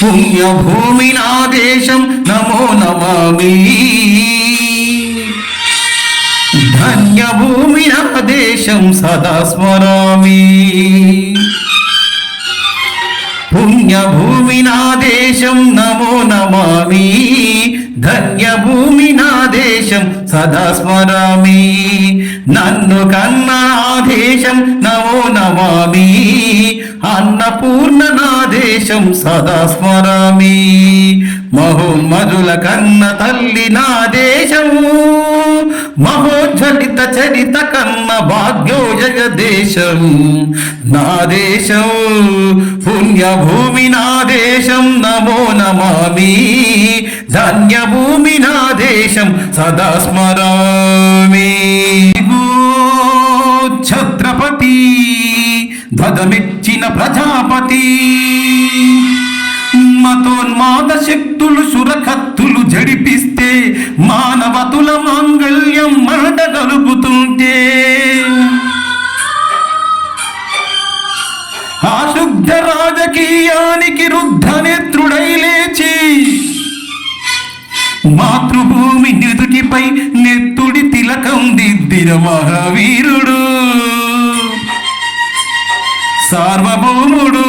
పుణ్యభూమి నా దేశం నమో నమామి. ధన్యభూమి నా దేశం సదా స్మరామి. పుణ్యభూమి నా దేశం నమో నమామి. ధన్యభూమి నా దేశం సదా స్మరామి. నన్ను కన్న నా దేశం నమో నమామి. అన్నపూర్ణ నా దేశం సదా స్మరామి. మహోన్మధుల కన్న తల్లి నా దేశము. మహోజ్వలిత చరిత కన్న భాగ్యోజగ దేశం నా దేశం. పుణ్యభూమి నా దేశం నమో నమామి. ధన్యభూమి నా దేశం సదా స్మరామి. ఛత్రపతి ధ్వజమెచ్చిన ప్రజాపతి. మతోన్మాద శక్తులు సురకత్తులు జడిపిస్తే మానవతుల మాంగళ్యం మంట గలుపుతుంటే ఆశుద్ధ రాజకీయానికి రుద్ధనేత్రుడై లేచి మాతృభూమి నిదుటిపై నెత్తుడి తిలకం దిద్దిన మహావీరుడు సార్వభౌముడు.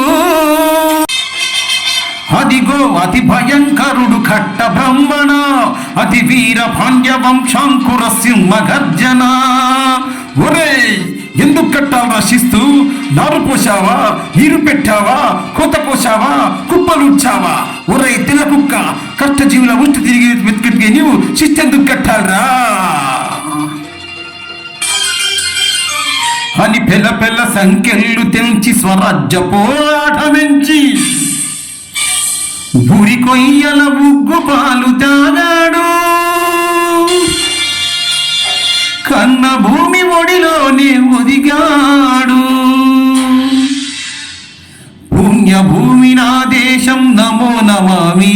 అదిగో అతి భయంకరుడు ఖట్ట బ్రహ్మణ. అతి వీర పాండ్య వంశాంకుర సింహ గర్జన. ఒరే ఎందుకు కట్టాలు రక్షిస్తూ నారు పోసావా, నీరు పెట్టావా, కోత పోసావా, కుప్పలుచ్చావా? ఒరే తిన కుక్క, కష్టజీవుల ఉష్టి తిరిగి వెతుకెట్టుకే నీవు శిస్తెందుకు కట్టాలరా అని పెళ్ళ పెళ్ళ సంఖ్యలు తెంచి స్వరాజ్య పోరాటమెంచి భూరి కొయ్యల ఉగ్గు పాలు తాగాడు. కన్న భూమి ఒడిలోనే ఒదిగాడు. పుణ్యభూమి నా దేశం నమో నమామి.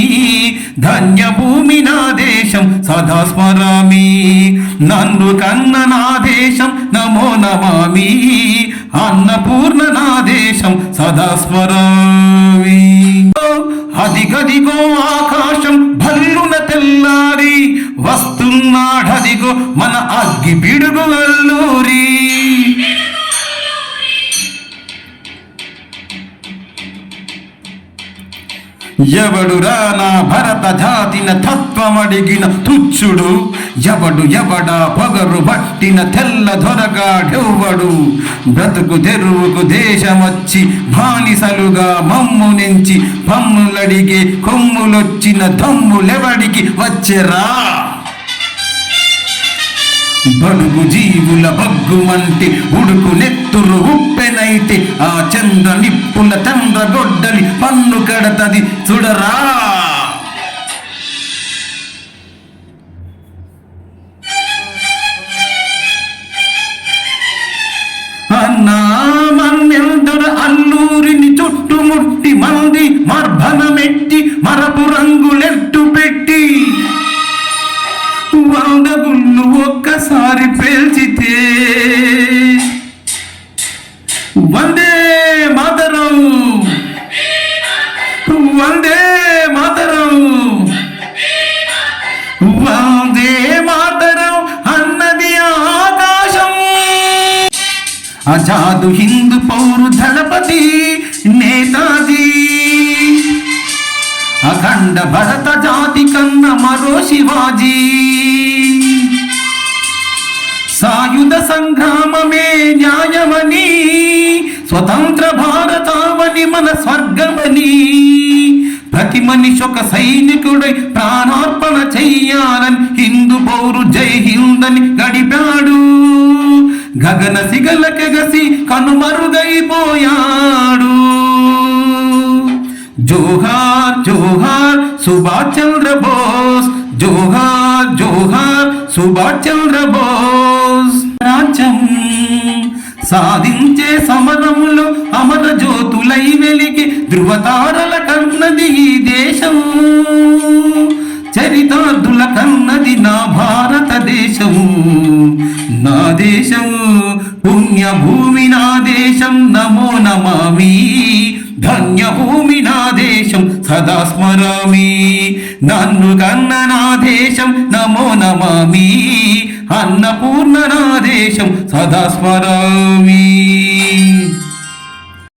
ధన్యభూమి నా దేశం సదా స్మరామి. నన్ను కన్న నా దేశం నమో నమామి. అన్నపూర్ణ నా దేశం సదా స్మరామి. అదిగదిగో ఆకాశం భల్లున తెల్లారి వస్తున్నాడదిగో మన అగ్గి పిడుగు అల్లూరి. ఎవడురా నా భరత జాతిన తత్వమడిగిన తుచ్చుడు. ఎవడా పొగరు పట్టిన తెల్ల దొరగాడెవ్వడు. బ్రతుకు తెరువుకు దేశమొచ్చి బానిసలుగా మమ్ము నుంచి పమ్ములడిగే కొమ్ములొచ్చిన దమ్ములెవడికి వచ్చెరా. బడుగు జీవుల బగ్గుమంటి ఉడుకు నెత్తురు ఉప్పెనైతే ఆ చంద్ర నిప్పుల చంద్ర గొడ్డలి పన్ను కడతది చూడరా. అన్నా మన్నెందర అల్లూరిని చుట్టుముట్టి మంది మర్భనమెట్టి మరపు రంగులెట్టు పెట్టి 100 గుళ్ళు ఒక్కసారి పేల్చితే వందే మాతరం, వందే మాతరం, వందే మాతరం అన్నది ఆకాశం. ఆజాదు హిందూ పౌరు దళపతి నేతాజీ. అఖండ భరత జాతి కన్న మరో శివాజీ. సాయుధ సంగ్రామమే న్యాయమని, స్వతంత్ర భారతావని మన స్వర్గమని, ప్రతి మనిషి ఒక సైనికుడై ప్రాణార్పణ చెయ్యాలని హిందూ పౌరు జై హిందని గడిపాడు. గగన సిగలకెగసి కనుమరుగైపోయాడు. జోహార్ జోహార్ సుభాష్ చంద్ర బోస్. జోహార్ జోహార్ సుభాష్ చంద్ర బోస్. రాజ్యం సాధించే సమరములో అమర జ్యోతులై వెలిగి ధృవతారల కన్నది ఈ దేశం. చరితార్థుల కన్నది నా భారతదేశము. నా దేశం పుణ్యభూమి నా దేశం నమో నమామి. ధన్యభూమి నా దేశం సదా స్మరామి. నన్ను కన్న నా దేశం నమో నమామి, అన్నపూర్ణ నా దేశం సదా స్మరామి.